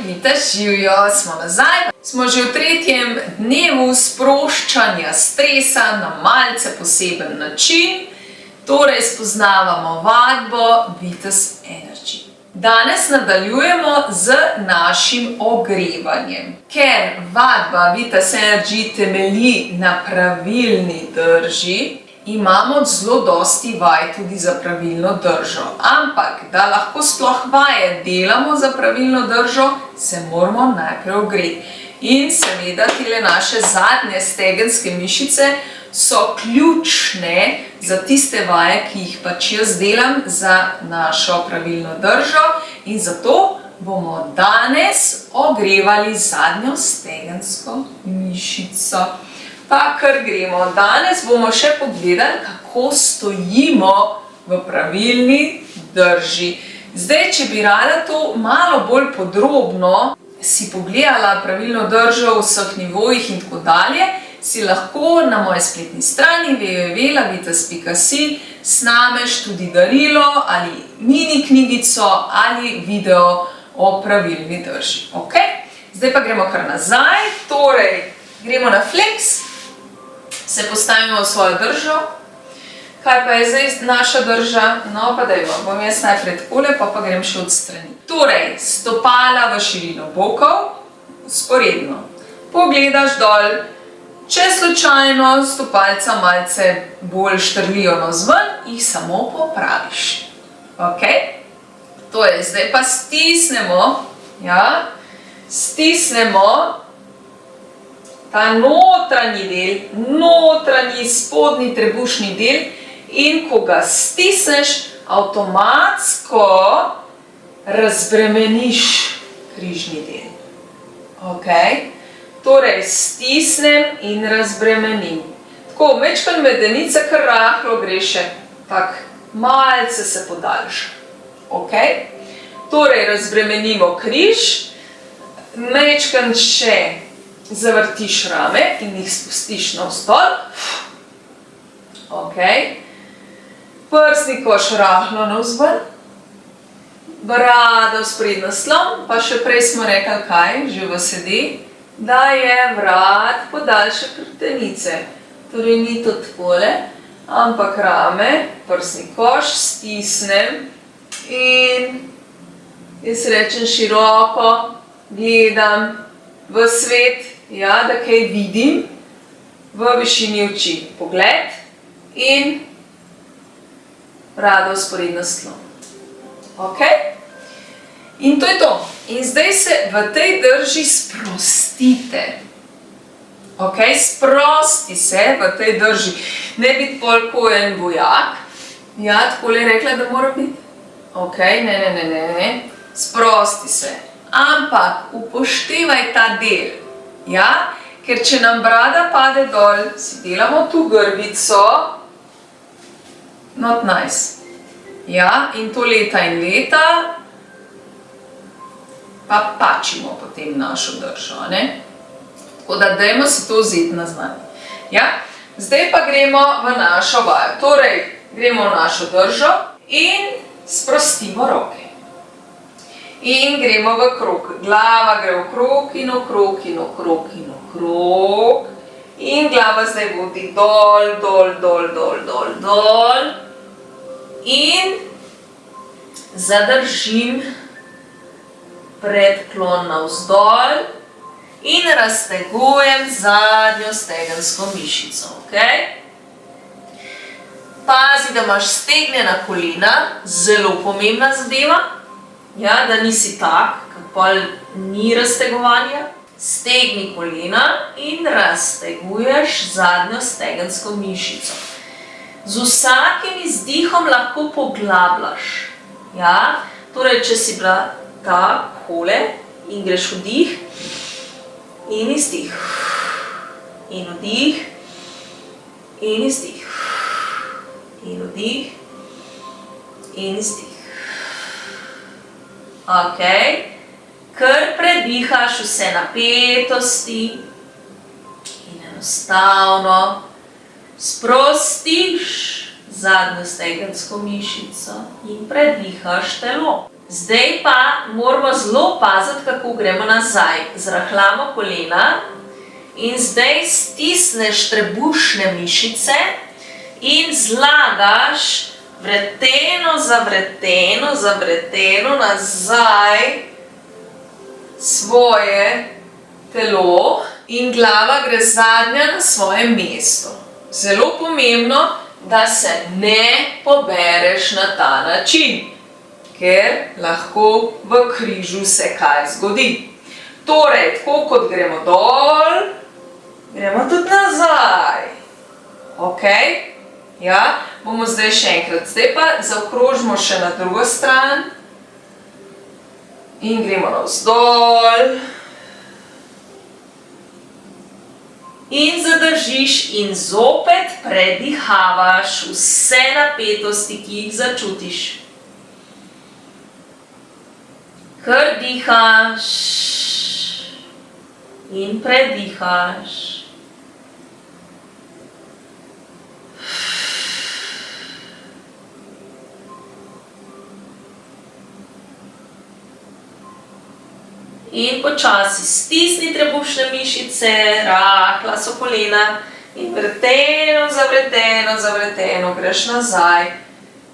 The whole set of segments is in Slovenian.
Vita živijo, smo nazaj. Smo že v tretjem dnevu sproščanja stresa na malce poseben način. Torej spoznavamo vadbo Vitas Energy. Danes nadaljujemo z našim ogrevanjem. Ker vadba Vitas Energy temelji na pravilni drži, imamo zelo dosti vaj tudi za pravilno držo. Ampak, da lahko sploh vaje delamo za pravilno držo, se moramo najprej ogreti. In seveda tile naše zadnje stegenske mišice so ključne za tiste vaje, ki jih pač jaz delam za našo pravilno držo. In zato bomo danes ogrevali zadnjo stegensko mišico. Pa kar gremo. Danes bomo še pogledali, kako stojimo v pravilni drži. Zdaj, če bi rada to malo bolj podrobno si pogledala pravilno držo v vseh nivojih in tako dalje, si lahko na moji spletni strani www.lavitas.si snameš tudi darilo ali mini knjigico ali video o pravilni drži. Zdaj pa gremo kar nazaj. Torej, gremo na flex. Se postavimo v svojo držo. Kaj pa je zdaj naša drža? No, pa dajmo, bom jaz najprej takole, pa grem še od strani. Torej, stopala v širino bokov, vzporedno. Pogledaš dol, če slučajno stopalca malce bolj štrlijo navzven, jih samo popraviš. Torej, zdaj pa stisnemo, stisnemo ta notranji del, notranji spodnji trebušni del, in ko ga stisneš, avtomatsko razbremeniš križni del. Torej, stisnem in razbremenim. Tako, majčkeno medenica kar rahlo gre še, tak malce se podaljša. Torej, razbremenimo križ, majčkeno še zavrtiš rame in jih spustiš navzdol. Prsni koš rahlo navzven. Brada vzpred naslon, pa še prej smo rekli kaj, že v sedi, da je vrat podaljšek hrbtenice. Torej ni to takole, ampak rame, prsni koš, stisnem in jaz rečem široko, gledam v svet, da kaj vidim v višini oči. Pogled in brada vzpred naslon. In to je to. In zdaj se v tej drži sprostite. Sprosti se v tej drži. Ne biti pol ko en vojak. Takole je rekla, da mora biti. Ne. Sprosti se. Ampak upoštevaj ta del. Ker če nam brada pade dol, si delamo tu grbico. Not nice. In to leta in leta, pa pačimo potem našo držo. Tako da dajmo si to vzeti na znanje. Zdaj pa gremo v našo vajo. Torej, gremo v našo držo in sprostimo roke. In gremo v krog. Glava gre okrog in okrog in okrog in okrog. In glava zdaj vodi dol, dol, dol, dol, dol, dol. In zadržim predklon navzdol in raztegujem zadnjo stegensko mišico. Pazi, da imaš stegnjena kolena, zelo pomembna zadeva. Da nisi tak, kako ni raztegovanja. Stegni kolena in razteguješ zadnjo stegensko mišico. Z vsakim izdihom lahko poglabljaš. Torej, če si bila takole in greš vdih in izdih. In vdih in izdih. In vdih in izdih. Kar predihaš vse napetosti in enostavno sprostiš zadnjo stegensko mišico in predihaš telo. Zdaj pa moramo zelo paziti, kako gremo nazaj. Zrahljamo kolena in zdaj stisneš trebušne mišice in zlagaš vreteno za vreteno nazaj svoje telo in glava gre zadnja na svoje mesto. Zelo pomembno, da se ne pobereš na ta način, ker lahko v križu se kaj zgodi. Torej, tako kot gremo dol, gremo tudi nazaj. Ok? Ja, bomo zdaj še enkrat. Zdaj pa zaokrožimo še na drugo stran in gremo navzdol. In zadržiš in zopet predihavaš vse napetosti, ki jih začutiš. Kar dihaš in predihaš. In počasi stisni trebušne mišice, rahla so kolena in vreteno za vreteno greš nazaj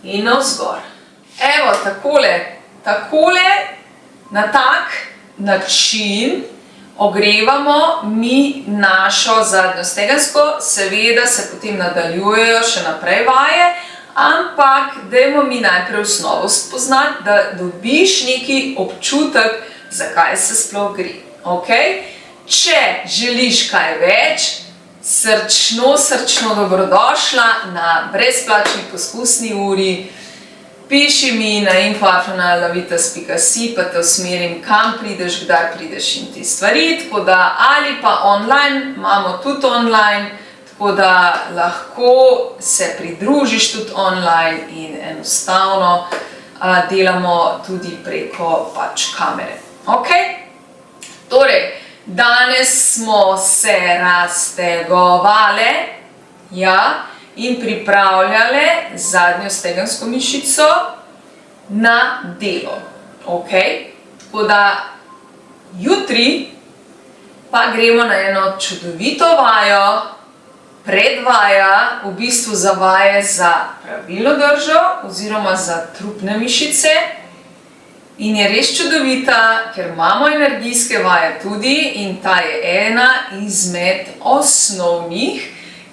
in navzgor. Evo, takole, na tak način ogrevamo mi našo zadnjo stegensko, seveda se potem nadaljujejo še naprej vaje, ampak dajmo mi najprej osnovo spoznati, da dobiš neki občutek, zakaj se sploh gre. Okay? Če želiš kaj več, srčno dobrodošla na brezplačni poskusni uri. Piši mi na info@lavitas.si, pa te usmerim, kam prideš, kdaj prideš in te stvari. Tako da, ali pa online, imamo tudi online, tako da lahko se pridružiš tudi online in enostavno delamo tudi preko kamere. Ok? Torej, danes smo se raztegovale, ja, in pripravljale zadnjo stegensko mišico na delo. Ok? Tako da, jutri pa gremo na eno čudovito vajo, predvaja, v bistvu za vaje za pravilno držo oziroma za trupne mišice. In je res čudovita, ker imamo energijske vaje tudi in ta je ena izmed osnovnih,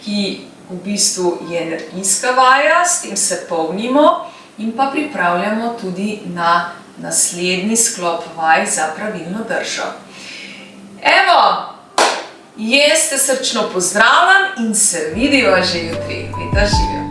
ki v bistvu je energijska vaja, s tem se polnimo in pa pripravljamo tudi na naslednji sklop vaj za pravilno držo. Evo, jaz te srčno pozdravljam in se vidiva že jutri. Vidiš, živim.